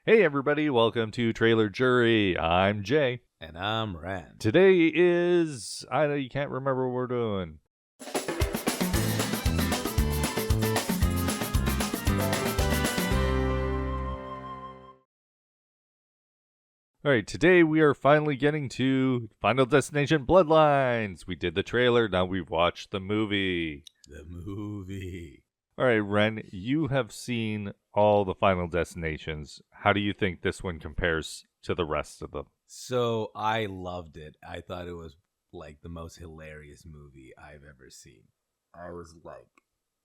Hey everybody, welcome to Trailer Jury. I'm Jay. And I'm Rand. Today is you can't remember what we're doing. All right, today we are finally getting to Final Destination Bloodlines. We did the trailer, now we've watched the movie. All right, Ren, you have seen all the Final Destinations. How do you think this one compares to the rest of them? So I loved it. I thought it was like the most hilarious movie I've ever seen. I was like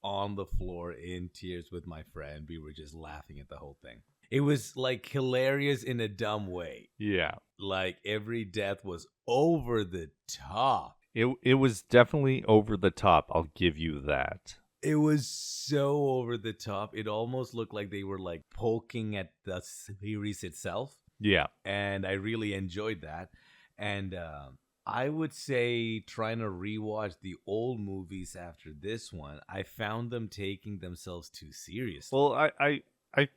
on the floor in tears with my friend. We were just laughing at the whole thing. It was like hilarious in a dumb way. Yeah. Like every death was over the top. It was definitely over the top, I'll give you that. It was so over the top. It almost looked like they were like poking at the series itself. Yeah. And I really enjoyed that. And I would say trying to rewatch the old movies after this one, I found them taking themselves too seriously. Well, I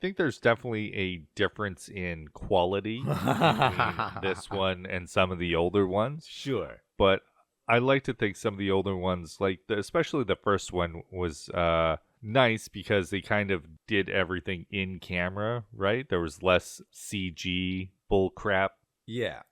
think there's definitely a difference in quality between this one and some of the older ones. Sure. But I like to think some of the older ones, like especially the first one, was nice because they kind of did everything in camera, right? There was less CG bull crap. Yeah.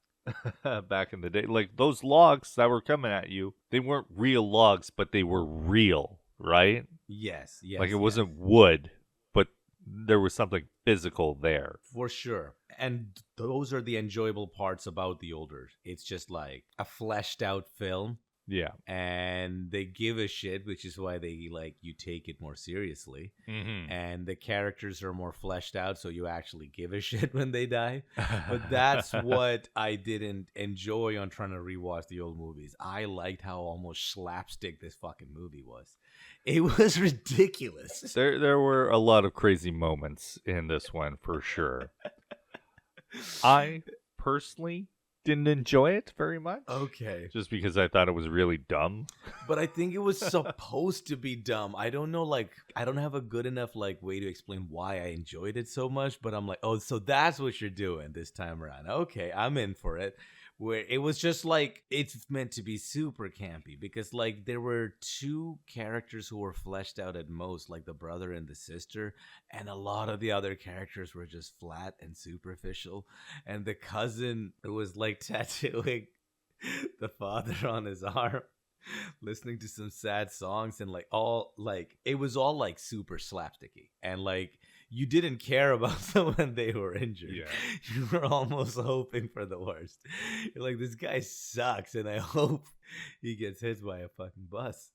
Back in the day. Like those logs that were coming at you, they weren't real logs, but they were real, right? Yes. Like it wasn't wood, but there was something physical there. For sure. And those are the enjoyable parts about the older. It's just like a fleshed out film. Yeah. And they give a shit, which is why they like you take it more seriously. Mm-hmm. And the characters are more fleshed out, so you actually give a shit when they die. But that's what I didn't enjoy on trying to rewatch the old movies. I liked how almost slapstick this fucking movie was. It was ridiculous. There were a lot of crazy moments in this one for sure. I personally didn't enjoy it very much. Okay. Just because I thought it was really dumb. But I think it was supposed to be dumb. I don't know, like, I don't have a good enough, like, way to explain why I enjoyed it so much. But I'm like, oh, so that's what you're doing this time around. Okay, I'm in for it. Where it was just like, it's meant to be super campy. Because, like, there were two characters who were fleshed out at most, like the brother and the sister. And a lot of the other characters were just flat and superficial. And the cousin was, like, tattooing the father on his arm, listening to some sad songs, and like all like it was all like super slapsticky, and like you didn't care about them when they were injured. Yeah. You were almost hoping for the worst. You're like, this guy sucks, and I hope he gets hit by a fucking bus.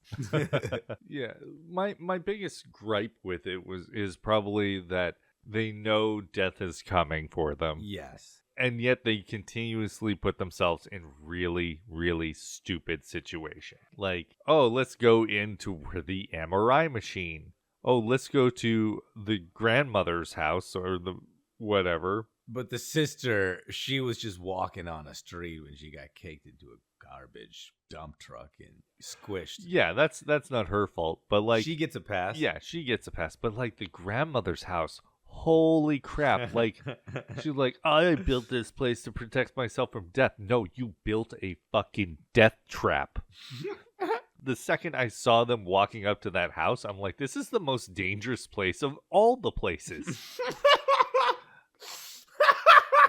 Yeah, my biggest gripe with it is probably that they know death is coming for them. Yes. And yet they continuously put themselves in really, really stupid situation. Like, oh, let's go into the MRI machine. Oh, let's go to the grandmother's house or the whatever. But the sister, she was just walking on a street when she got kicked into a garbage dump truck and squished. Yeah, that's not her fault. But like, she gets a pass. Yeah, she gets a pass. But like the grandmother's house, holy crap. Like, she's like, I built this place to protect myself from death. No, you built a fucking death trap. The second I saw them walking up to that house, I'm like, this is the most dangerous place of all the places.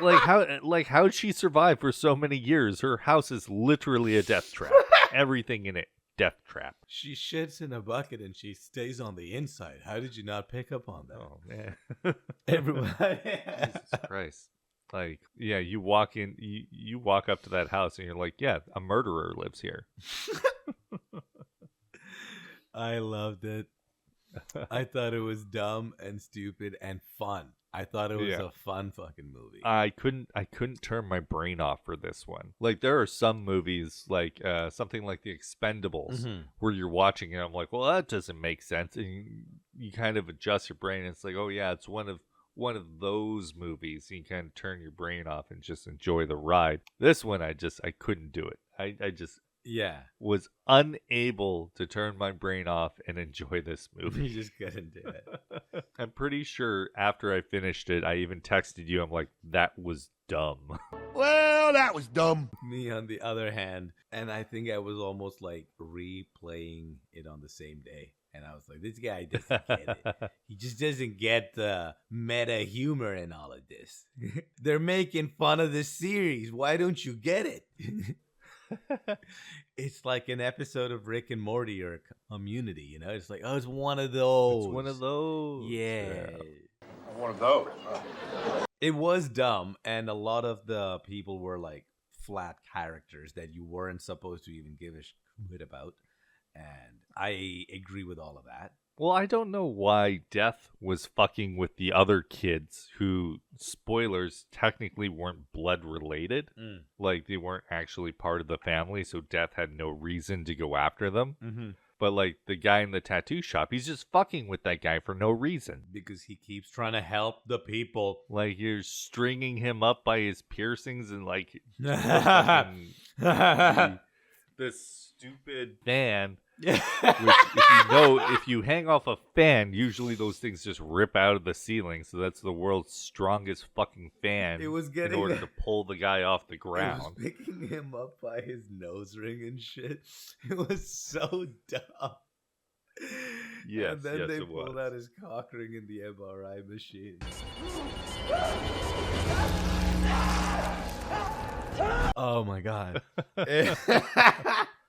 How'd she survive for so many years? Her house is literally a death trap. Everything in it, death trap. She shits in a bucket and she stays on the inside. How did you not pick up on that? Oh man. Everybody. Jesus Christ. Like, yeah, you walk in, you walk up to that house and you're like, yeah, a murderer lives here. I loved it. I thought it was dumb and stupid and fun. I thought it was a fun fucking movie. I couldn't turn my brain off for this one. Like, there are some movies, like something like The Expendables, where you're watching it, I'm like, well, that doesn't make sense. And you kind of adjust your brain, and it's like, oh yeah, it's one of those movies. You kind of turn your brain off and just enjoy the ride. This one, I couldn't do it. I just Yeah. was unable to turn my brain off and enjoy this You movie. just couldn't do it. I'm pretty sure after I finished it, I even texted you. I'm like, that was dumb. Well, that was dumb. Me, on the other hand, and I think I was almost like replaying it on the same day. And I was like, this guy doesn't get it. He just doesn't get the meta humor in all of this. They're making fun of this series. Why don't you get it? It's like an episode of Rick and Morty or Community, you know? It's like, oh, it's one of those. It's one of those. Yeah. One of those. It was dumb, and a lot of the people were like flat characters that you weren't supposed to even give a shit about. And I agree with all of that. Well, I don't know why Death was fucking with the other kids who, spoilers, technically weren't blood related. Like, they weren't actually part of the family, so Death had no reason to go after them. Mm-hmm. But, like, the guy in the tattoo shop, he's just fucking with that guy for no reason. Because he keeps trying to help the people. Like, you're stringing him up by his piercings and, like, this stupid fan. Which, if you hang off a fan, usually those things just rip out of the ceiling. So that's the world's strongest fucking fan. It was in order to pull the guy off the ground. It was picking him up by his nose ring and shit. It was so dumb. Yes, and then yes, they it pulled was. out his cock ring in the MRI machine. Oh my god.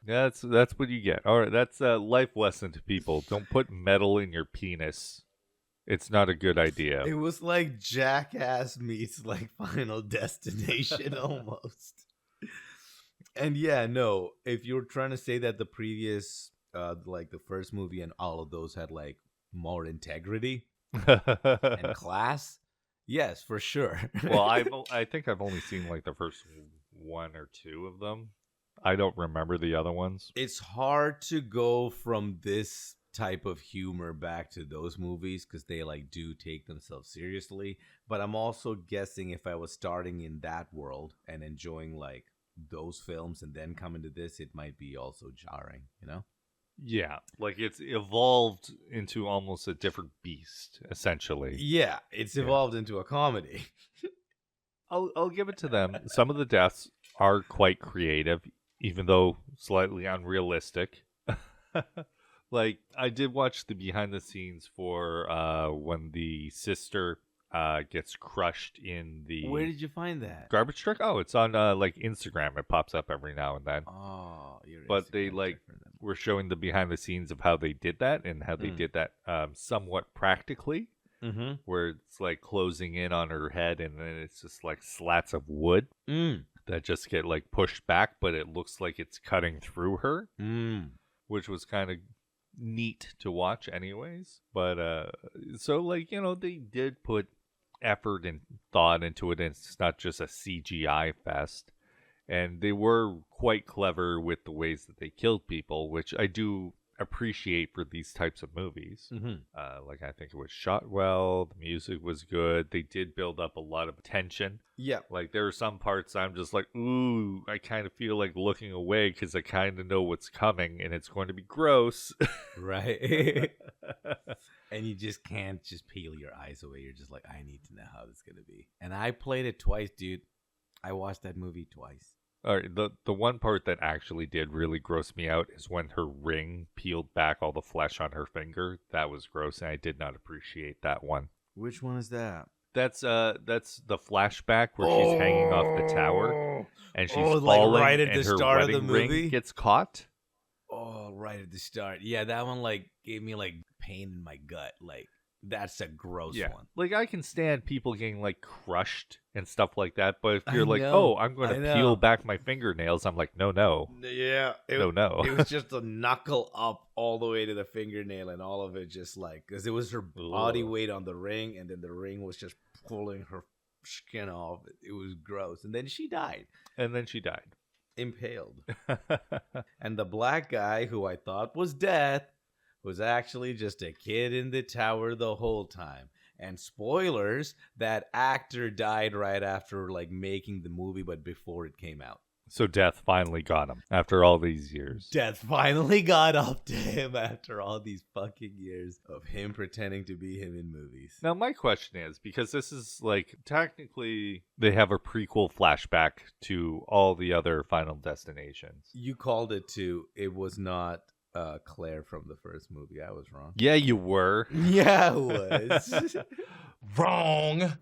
That's what you get. All right, that's a life lesson to people. Don't put metal in your penis. It's not a good idea. It was like Jackass meets like Final Destination almost. And yeah, no, if you're trying to say that the previous like the first movie and all of those had like more integrity and class, yes, for sure. Well, I think I've only seen like the first one or two of them. I don't remember the other ones. It's hard to go from this type of humor back to those movies because they like do take themselves seriously. But I'm also guessing if I was starting in that world and enjoying like those films and then coming to this, it might be also jarring, you know? Yeah, like it's evolved into almost a different beast, essentially. Yeah, it's evolved into a comedy. I'll give it to them. Some of the deaths are quite creative, even though slightly unrealistic. Like, I did watch the behind the scenes for when the sister gets crushed in the Where did you find that? garbage truck. Oh, it's on like Instagram. It pops up every now and then. Oh, you're But they like were showing the behind the scenes of how they did that and how they did that somewhat practically. Mm-hmm. Where it's like closing in on her head and then it's just like slats of wood that just get like pushed back, but it looks like it's cutting through her, which was kind of neat to watch anyways. But so like, you know, they did put effort and thought into it, and it's not just a CGI fest. And they were quite clever with the ways that they killed people, which I do appreciate for these types of movies. Like, I think it was shot well, the music was good, they did build up a lot of tension. Yeah. Like, there are some parts I'm just like, ooh, I kind of feel like looking away because I kind of know what's coming and it's going to be gross. Right. And you just can't just peel your eyes away. You're just like, I need to know how this is going to be. And I played it twice, dude. I watched that movie twice. All right, the one part that actually did really gross me out is when her ring peeled back all the flesh on her finger. That was gross, and I did not appreciate that one. Which one is that? That's the flashback where she's hanging off the tower and she's falling, like right at and the her start of wedding the ring movie? gets caught. Oh, right at the start. Yeah, that one like gave me like pain in my gut. Like, that's a gross one. Like, I can stand people getting like crushed and stuff like that, but if you're I like, know, oh, I'm going I to know. peel back my fingernails, I'm like, no. Yeah. No. It was just a knuckle up all the way to the fingernail, and all of it just like, because it was her body weight on the ring, and then the ring was just pulling her skin off. It was gross. And then she died. Impaled. And the black guy, who I thought was Death, was actually just a kid in the tower the whole time. And spoilers, that actor died right after like making the movie, but before it came out. So death finally got him after all these years. Death finally got up to him after all these fucking years of him pretending to be him in movies. Now, my question is, because this is like, technically, they have a prequel flashback to all the other Final Destinations. You called it too. It was not Claire from the first movie. I was wrong. Yeah, you were. Yeah, it was. Wrong.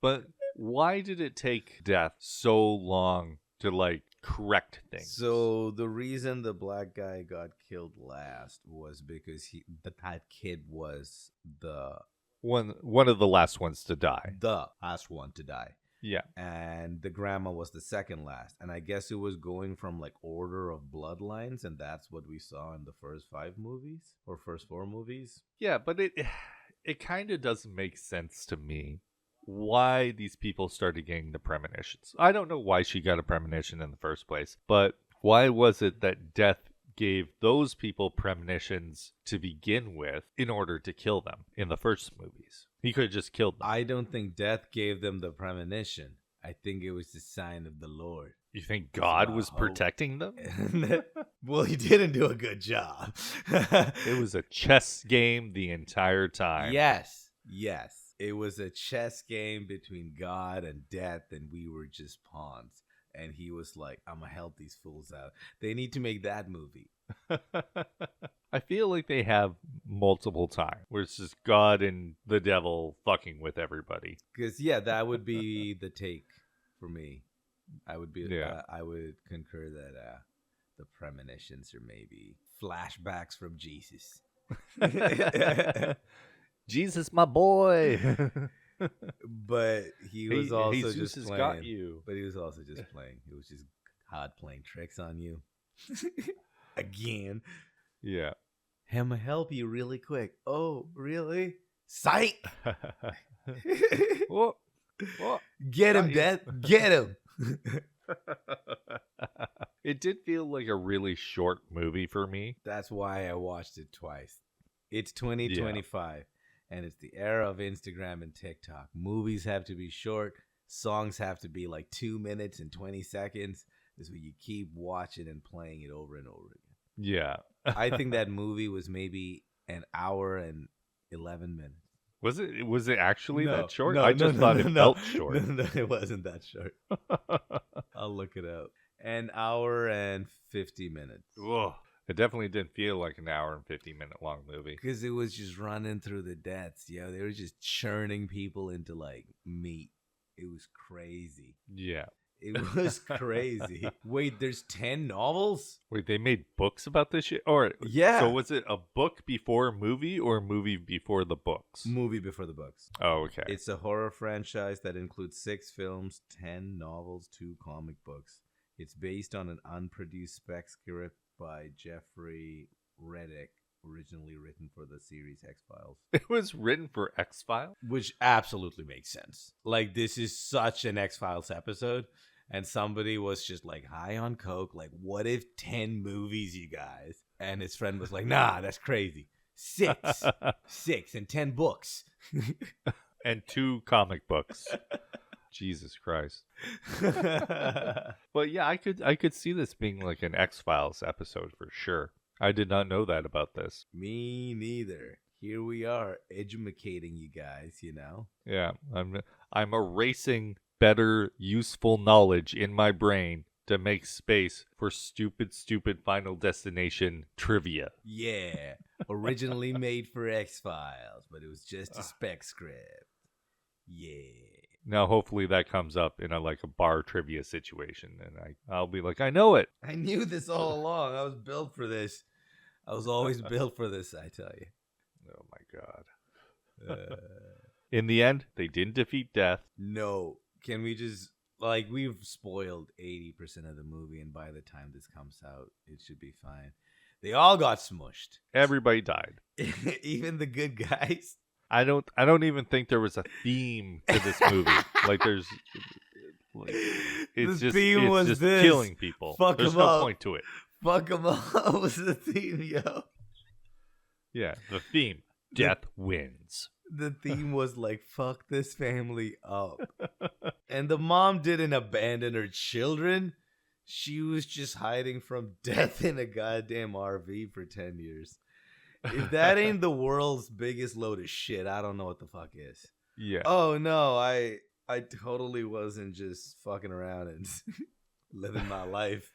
But why did it take Death so long to, like, correct things? So the reason the black guy got killed last was because that kid was the One of the last ones to die. last one to die. Yeah. And the grandma was the second last. And I guess it was going from like order of bloodlines, and that's what we saw in the first 5 movies or first 4 movies. Yeah, but it kind of doesn't make sense to me why these people started getting the premonitions. I don't know why she got a premonition in the first place, but why was it that Death gave those people premonitions to begin with in order to kill them in the first movies? He could have just killed them. I don't think Death gave them the premonition. I think it was the sign of the Lord. You think God was protecting them? Well, he didn't do a good job. It was a chess game the entire time. Yes. It was a chess game between God and Death, and we were just pawns. And he was like, I'm going to help these fools out. They need to make that movie. I feel like they have multiple times where it's just God and the devil fucking with everybody. Because, yeah, that would be the take for me. I would concur that the premonitions are maybe flashbacks from Jesus. Jesus, my boy. But he was also Jesus just has playing. got you. But he was also just playing. He was just hard playing tricks on you. Again. Yeah. I'ma help you really quick. Oh, really? Sight! Whoa. Get him, Death. Get him. It did feel like a really short movie for me. That's why I watched it twice. It's 2025, and it's the era of Instagram and TikTok. Movies have to be short. Songs have to be like 2 minutes and 20 seconds. This way you keep watching and playing it over and over again. Yeah. I think that movie was maybe an hour and 11 minutes. Was it actually that short? No, I just thought it felt short. No, it wasn't that short. I'll look it up. An hour and 50 minutes. Whoa. It definitely didn't feel like an hour and 50-minute long movie. Because it was just running through the deaths. Yeah, they were just churning people into like meat. It was crazy. Yeah. It was crazy. Wait, there's 10 novels? Wait, they made books about this shit? Or Yeah. So was it a book before a movie or a movie before the books? Movie before the books. Oh, okay. It's a horror franchise that includes 6 films, 10 novels, 2 comic books. It's based on an unproduced spec script by Jeffrey Reddick, originally written for the series X-Files. It was written for X-Files? Which absolutely makes sense. Like, this is such an X-Files episode, and somebody was just like high on coke, like, what if 10 movies, you guys? And his friend was like, nah, that's crazy. 6 and 10 books. And 2 comic books. Jesus Christ. But yeah, I could see this being like an X-Files episode for sure. I did not know that about this. Me neither. Here we are, educating you guys, you know? Yeah, I'm erasing better, useful knowledge in my brain to make space for stupid Final Destination trivia. Yeah. Originally made for X-Files, but it was just a spec script. Yeah. Now, hopefully that comes up in a bar trivia situation, and I'll be like, I know it. I knew this all along. I was built for this. I was always built for this, I tell you. Oh my God. In the end, they didn't defeat death. No. Can we just, we've spoiled 80% of the movie, and by the time this comes out, it should be fine. They all got smushed. Everybody died. Even the good guys. I don't even think there was a theme to this movie. It's just killing people. Fuck There's them no up. point to it. Fuck them up was the theme, yo. Yeah, the theme. Death wins. The theme was fuck this family up. And the mom didn't abandon her children. She was just hiding from death in a goddamn RV for 10 years. If that ain't the world's biggest load of shit, I don't know what the fuck is. Yeah. Oh no, I totally wasn't just fucking around and living my life.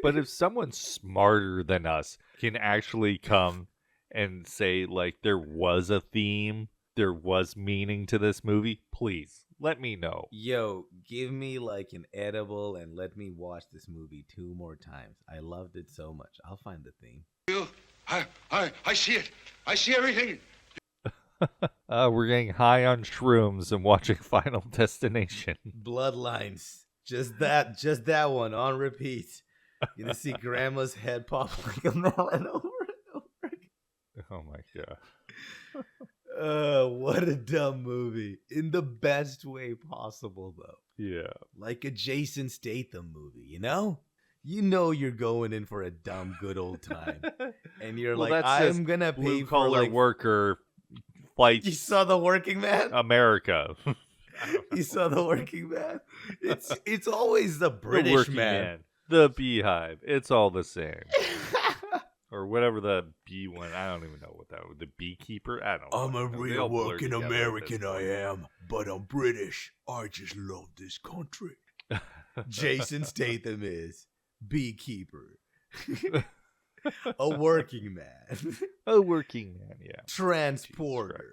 But if someone smarter than us can actually come and say, like, there was a theme, there was meaning to this movie, please let me know. Yo, give me like an edible and let me watch this movie 2 more times. I loved it so much. I'll find the theme. I see it. I see everything. We're getting high on shrooms and watching Final Destination. Bloodlines. Just that one on repeat. You're gonna see grandma's head pop like a melon over and over again. Oh my god. What a dumb movie. In the best way possible, though. Yeah. Like a Jason Statham movie, you know? You know you're going in for a dumb, good old time. And you're Well, like, that's just I'm gonna pay blue for collar like... worker fights You saw The Working Man? America. You saw The Working Man? It's always the The British working man. the beehive. It's all the same. Or whatever the bee one. I don't even know what that was. The beekeeper? I don't know. I'm a They real all blur working together at American, this I point. am. But I'm British. I just love this country. Jason Statham is beekeeper. A working man. A working man, yeah. Transporter.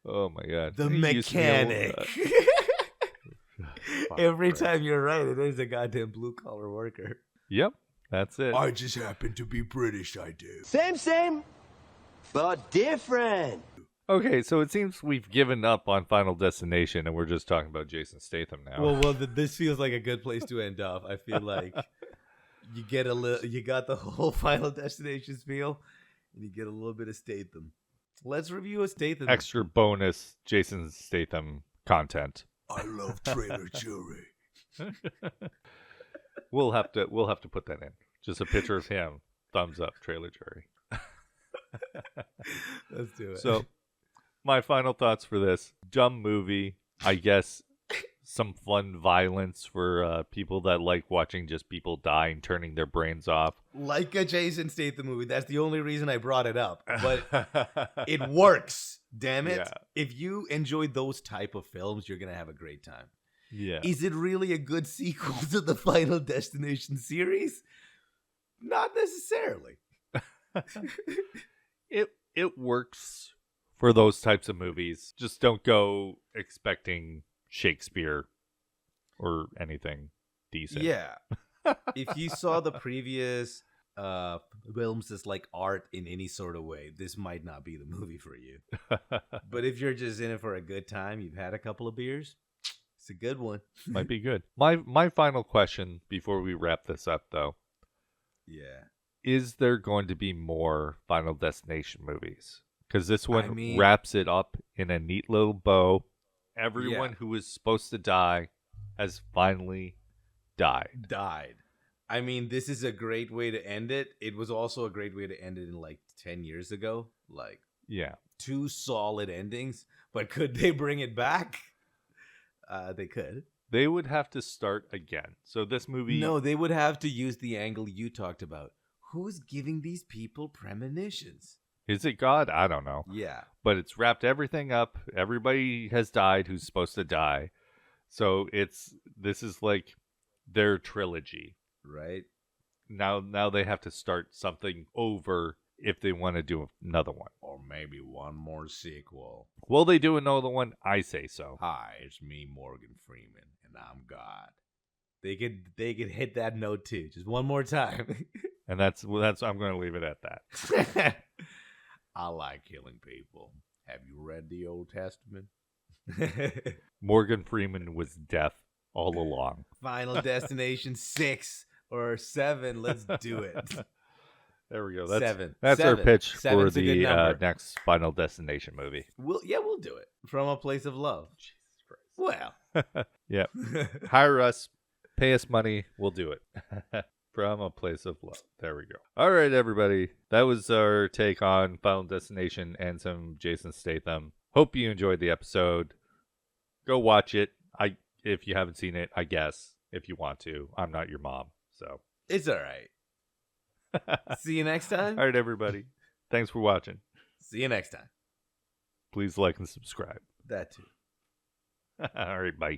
Oh my god. The He used to be able mechanic. Fuck Every Christ. time you're right, it is a goddamn blue collar worker. Yep, that's it. I just happen to be British, I do. Same, but different. Okay, so it seems we've given up on Final Destination and we're just talking about Jason Statham now. Well, this feels like a good place to end off. I feel like you get you got the whole Final Destination feel, and you get a little bit of Statham. Let's review a Statham. Extra bonus Jason Statham content. I love trailer jury. We'll have to put that in. Just a picture of him. Thumbs up, trailer jury. Let's do it. So, my final thoughts for this dumb movie. I guess some fun violence for people that like watching just people die and turning their brains off. like a Jason Statham movie. That's the only reason I brought it up. But it works. Damn it. Yeah. If you enjoy those type of films, you're going to have a great time. Yeah. Is it really a good sequel to the Final Destination series? Not necessarily. It works for those types of movies. Just don't go expecting Shakespeare or anything decent. Yeah. If you saw the previous films as like art in any sort of way, this might not be the movie for you. But if you're just in it for a good time, you've had a couple of beers, it's a good one. Might be good. My final question before we wrap this up, though. Yeah. Is there going to be more Final Destination movies? Because this one I mean- wraps it up in a neat little bow. Everyone who was supposed to die has finally died. I mean, this is a great way to end it. It was also a great way to end it in like 10 years ago. Like Yeah. 2 solid endings. But could they bring it back? They could. They would have to start again. So this movie... No, they would have to use the angle you talked about. Who's giving these people premonitions? Is it God? I don't know. Yeah. But it's wrapped everything up. Everybody has died who's supposed to die. So this is like their trilogy. Right? Now they have to start something over if they want to do another one. Or maybe one more sequel. Will they do another one? I say so. Hi, it's me, Morgan Freeman, and I'm God. They could hit that note too, just one more time. And that's I'm going to leave it at that. I like killing people. Have you read the Old Testament? Morgan Freeman was death all along. Final Destination 6 or 7. Let's do it. There we go. 7. That's our 7. pitch for 7's a good the number. next Final Destination movie. We'll do it from a place of love. Jesus Christ. Well, Yeah. Hire us. Pay us money. We'll do it. From a place of love. There we go. All right, everybody. That was our take on Final Destination and some Jason Statham. Hope you enjoyed the episode. Go watch it. if you haven't seen it, I guess, if you want to. I'm not your mom, so. It's all right. See you next time. All right, everybody. Thanks for watching. See you next time. Please like and subscribe. That too. All right, bye.